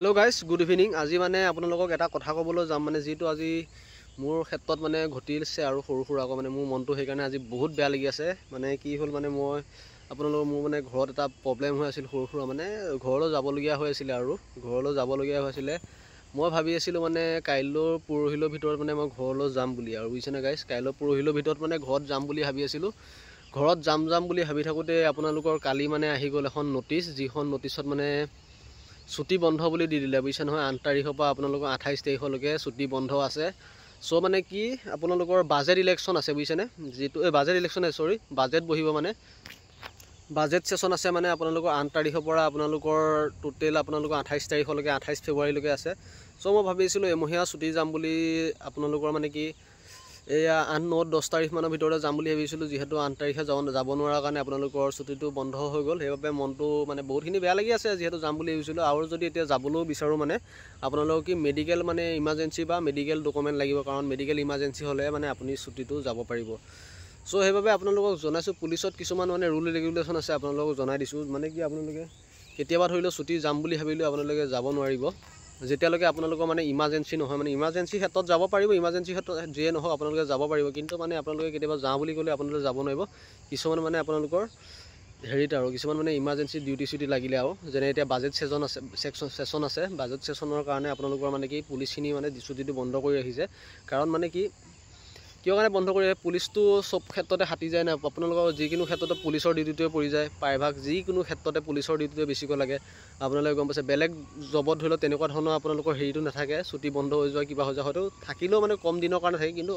Hello guys good evening. आज माने आपनलोকক এটা কথা ক'বলৈ যাম মানে যেটো আজি মোৰ ক্ষেত্ৰত মানে ঘটিছে আৰু সৰু সৰুকৈ মানে মোৰ মনটো সেই কাৰণে আজি বহুত বেয়া লাগি আছে। মানে কি হ'ল মানে মই আপোনালোকৰ মোৰ মানে ঘৰত এটা প্ৰবলেম হৈ আছিল সৰু সৰু মানে ঘৰলৈ যাবলগীয়া হৈ আছিল আৰু ঘৰলৈ যাবলগীয়া হৈছিল। মই ভাবি আছিলোঁ মানে কাইলৈ পৰহিলৰ ভিতৰত মানে মই ঘৰলৈ যাম বুলি আৰু বুজিছেনে গাইস, কাইলৈ পৰহিলৰ ভিতৰত মানে ঘৰত যাম বুলি ভাবি আছিলোঁ। ঘৰত যাম বুলি ভাবি থাকোঁতে আপোনালোকৰ কালি মানে আহি গ'ল এখন নটিচ, যিখন নটিচত মানে ছুটি বন্ধ বুলি দি দিলে বুজিছে নহয়। 8 তাৰিখৰ পৰা আপোনালোকৰ 28 তাৰিখলৈকে ছুটি বন্ধ আছে। চ' মানে কি আপোনালোকৰ বাজেট ইলেকশ্যন আছে বুজিছেনে, যেটো বাজেট ইলেকশ্যন সৰি বাজেট বহিব মানে বাজেট সেশন আছে মানে আপোনালোকৰ 8 তাৰিখৰ পৰা আপোনালোকৰ টোটেল আপোনালোকৰ 28 তাৰিখলৈকে 28 ফেব্ৰুৱাৰীলৈকে আছে। চ' মই ভাবিছিলোঁ এমহীয়া ছুটি যাম বুলি আপোনালোকৰ মানে কি এয়া 8, 9, 10 তাৰিখ মানৰ ভিতৰতে যাম বুলি ভাবিছিলোঁ। যেহেতু 8 তাৰিখে যাব নোৱাৰাৰ কাৰণে আপোনালোকৰ ছুটিটো বন্ধ হৈ গ'ল, সেইবাবে মনটো মানে বহুতখিনি বেয়া লাগি আছে। যেহেতু যাম বুলি ভাবিছিলোঁ আৰু যদি এতিয়া যাবলৈও বিচাৰোঁ মানে আপোনালোকক কি মেডিকেল মানে ইমাৰ্জেঞ্চি বা মেডিকেল ডকুমেণ্ট লাগিব, কাৰণ মেডিকেল ইমাৰ্জেঞ্চি হ'লে মানে আপুনি ছুটিটো যাব পাৰিব। চ' সেইবাবে আপোনালোকক জনাইছোঁ পুলিচত কিছুমান মানে ৰুল ৰেগুলেশ্যন আছে, আপোনালোকক জনাই দিছোঁ। মানে কি আপোনালোকে কেতিয়াবা ধৰি লওক ছুটি যাম বুলি ভাবিলেও আপোনালোকে যাব নোৱাৰিব যেতিয়ালৈকে আপোনালোকৰ মানে ইমাৰ্জেঞ্চি নহয়। মানে ইমাৰ্জেঞ্চি ক্ষেত্ৰত যাব পাৰিব, ইমাৰ্জেঞ্চি ক্ষেত্ৰত যিয়ে নহওক আপোনালোকে যাব পাৰিব, কিন্তু মানে আপোনালোকে কেতিয়াবা যাওঁ বুলি ক'লে আপোনালোকে যাব নোৱাৰিব। কিছুমান মানে আপোনালোকৰ হেৰিত আৰু কিছুমান মানে ইমাৰ্জেঞ্চি ডিউটি লাগিলে আৰু যেনে এতিয়া বাজেট সেশন আছে বাজেট সেশনৰ কাৰণে আপোনালোকৰ মানে কি পুলিচখিনি মানে ছুটিটো বন্ধ কৰি ৰাখিছে। কাৰণ মানে কি কিয় কাৰণে বন্ধ কৰি পুলিচটো চব ক্ষেত্ৰতে হাতি যায় না, আপোনালোকৰ যিকোনো ক্ষেত্ৰতে পুলিচৰ ডিউটিটোৱে পৰি যায়। প্ৰায়ভাগ যিকোনো ক্ষেত্ৰতে পুলিচৰ ডিউটিটোৱে বেছিকৈ লাগে। আপোনালোকে গম পাইছে বেলেগ জবত ধৰি লওক তেনেকুৱা ধৰণৰ আপোনালোকৰ হেৰিটো নাথাকে, ছুটি বন্ধ হৈ যোৱা কিবা হৈ যায়, হয়তো থাকিলেও মানে কম দিনৰ কাৰণে থাকে। কিন্তু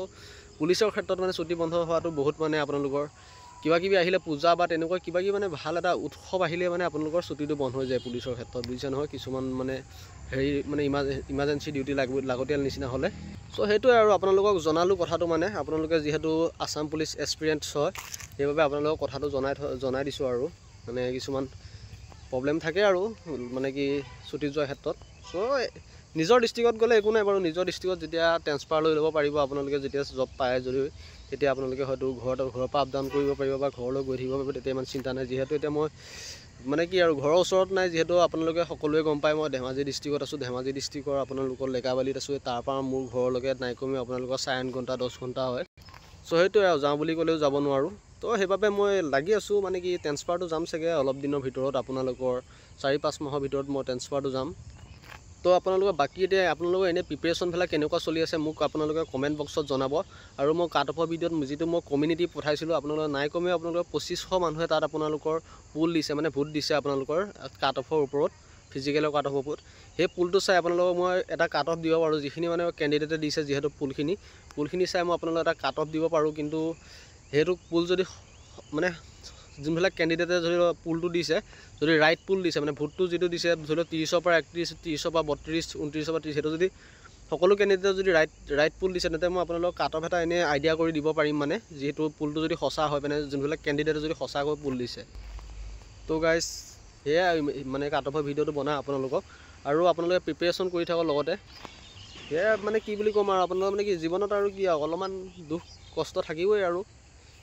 পুলিচৰ ক্ষেত্ৰত মানে ছুটি বন্ধ হোৱাটো বহুত মানে আপোনালোকৰ কিবা কিবি আহিলে পূজা বা তেনেকুৱা কিবা কিবি মানে ভাল এটা উৎসৱ আহিলে মানে আপোনালোকৰ ছুটিটো বন্ধ হৈ যায় পুলিচৰ ক্ষেত্ৰত বুজিছে নহয়। কিছুমান মানে হেৰি মানে ইমাৰ্জেঞ্চি ডিউটি লাগতিয়াল নিচিনা হ'লে। চ' সেইটোৱে আৰু আপোনালোকক জনালোঁ কথাটো। মানে আপোনালোকে যিহেতু আছাম পুলিচ এক্সপিৰিয়েঞ্চ হয় সেইবাবে আপোনালোকক কথাটো জনাই দিছোঁ আৰু মানে কিছুমান প্ৰব্লেম থাকে আৰু মানে কি ছুটি যোৱাৰ ক্ষেত্ৰত। চ' নিজৰ ডিষ্ট্ৰিক্টত গ'লে একো নাই বাৰু, নিজৰ ডিষ্ট্ৰিক্টত যেতিয়া ট্ৰেন্সফাৰ লৈ ল'ব পাৰিব আপোনালোকে, যেতিয়া জব পায় যদি তেতিয়া আপোনালোকে হয়তো ঘৰৰ পৰা আপ ডাউন কৰিব পাৰিব বা ঘৰলৈ গৈ থাকিব পাৰিব, তেতিয়া ইমান চিন্তা নাই। যিহেতু এতিয়া মই মানে কি আৰু ঘৰৰ ওচৰত নাই, যিহেতু আপোনালোকে সকলোৱে গম পায় মই ধেমাজি ডিষ্ট্ৰিক্টত আছোঁ। ধেমাজি ডিষ্ট্ৰিক্টৰ আপোনালোকৰ লেকাবালিত আছোঁ। তাৰপৰা মোৰ ঘৰলৈকে নাই কমেও আপোনালোকৰ 9.5 ঘণ্টা 10 ঘণ্টা হয়। চ' সেইটোৱে আৰু যাওঁ বুলি ক'লেও যাব নোৱাৰোঁ। তো সেইবাবে মই লাগি আছোঁ মানে কি ট্ৰেন্সফাৰটো যাম চাগে অলপ দিনৰ ভিতৰত, আপোনালোকৰ 4-5 মাহৰ ভিতৰত মই ট্ৰেন্সফাৰটো যাম। তো আপোনালোকে বাকী এতিয়া আপোনালোকৰ এনেই প্ৰিপেৰেশ্যনবিলাক কেনেকুৱা চলি আছে মোক আপোনালোকে কমেণ্ট বক্সত জনাব। আৰু মই কাট অফৰ ভিডিঅ'ত যিটো মই কমিউনিটি পঠাইছিলোঁ আপোনালোকে নাই কমেও আপোনালোকৰ 2500 মানুহে তাত আপোনালোকৰ পুল দিছে, মানে ভোট দিছে আপোনালোকৰ কাট অফৰ ওপৰত, ফিজিকেলৰ কাট অফৰ ওপৰত। সেই পুলটো চাই আপোনালোকক মই এটা কাট অফ দিব পাৰোঁ, যিখিনি মানে কেণ্ডিডেটে দিছে। যিহেতু পুলখিনি চাই মই আপোনালোকক এটা কাট অফ দিব পাৰোঁ। কিন্তু সেইটো পুল যদি মানে যোনবিলাক কেণ্ডিডেটে ধৰি লওক পুলটো দিছে, যদি ৰাইট পুল দিছে মানে ভোটটো যিটো দিছে ধৰি লওক 30ৰ পৰা 31, 30ৰ পৰা 32, 29ৰ পৰা 30, সেইটো যদি সকলো কেণ্ডিডেটে যদি ৰাইট পুল দিছে তেন্তে মই আপোনালোকক কাট অফ এটা এনেই আইডিয়া কৰি দিব পাৰিম। মানে যিহেতু পুলটো যদি সঁচা হয় মানে যোনবিলাক কেণ্ডিডেটে যদি সঁচাকৈ পুল দিছে। তো গাইজ সেয়াই মানে কাট অফৰ ভিডিঅ'টো বনাই আপোনালোকক, আৰু আপোনালোকে প্ৰিপেৰেশ্যন কৰি থাকক লগতে। সেয়াই মানে কি বুলি ক'ম আৰু আপোনালোকৰ মানে কি জীৱনত আৰু কি আৰু অলপমান দুখ কষ্ট থাকিবই আৰু,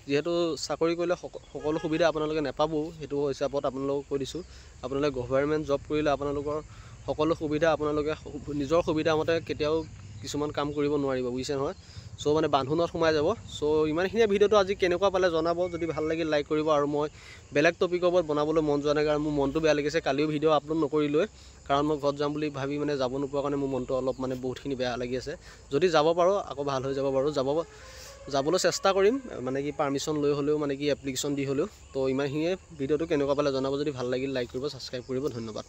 যিহেতু চাকৰি কৰিলে সকলো সুবিধা আপোনালোকে নাপাবও। সেইটো হিচাপত আপোনালোকক কৈ দিছোঁ, আপোনালোকে গভৰ্ণমেণ্ট জব কৰিলে আপোনালোকৰ সকলো সুবিধা আপোনালোকে নিজৰ সুবিধা মতে কেতিয়াও কিছুমান কাম কৰিব নোৱাৰিব বুজিছে নহয়। চ' মানে বান্ধোনত সোমাই যাব। চ' ইমানখিনিয়ে ভিডিঅ'টো আজি কেনেকুৱা পালে জনাব, যদি ভাল লাগিল লাইক কৰিব। আৰু মই বেলেগ টপিকৰ ওপৰত বনাবলৈ মন যোৱা নাই, কাৰণ মোৰ মনটো বেয়া লাগিছে। কালিও ভিডিঅ' আপলোড নকৰিলোৱে, কাৰণ মই ঘৰত যাম বুলি ভাবি মানে যাব নোপোৱাৰ কাৰণে মোৰ মনটো অলপ মানে বহুতখিনি বেয়া লাগি আছে। যদি যাব পাৰোঁ আকৌ ভাল হৈ যাব বাৰু, যাবলৈ চেষ্টা কৰিম, মানে কি পাৰ্মিশ্যন লৈ হ'লেও মানে কি এপ্লিকেশ্যন দি হ'লেও। তো ইমানখিনিয়ে ভিডিঅ'টো কেনেকুৱা পালে জনাব, যদি ভাল লাগিল লাইক কৰিব, ছাবস্ক্ৰাইব কৰিব। ধন্যবাদ।